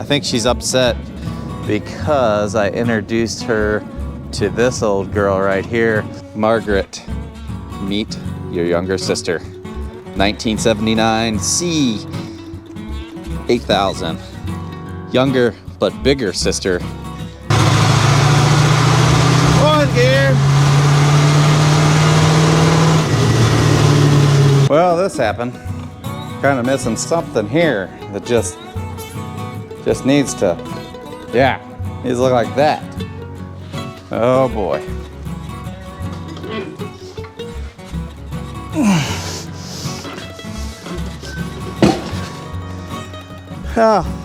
think she's upset because I introduced her to this old girl right here. Margaret, meet your younger sister. 1979 C 8000. Younger but bigger sister. One gear. Well, this happened. Kind of missing something here that just needs to, yeah, needs to look like that. Oh boy. Oh.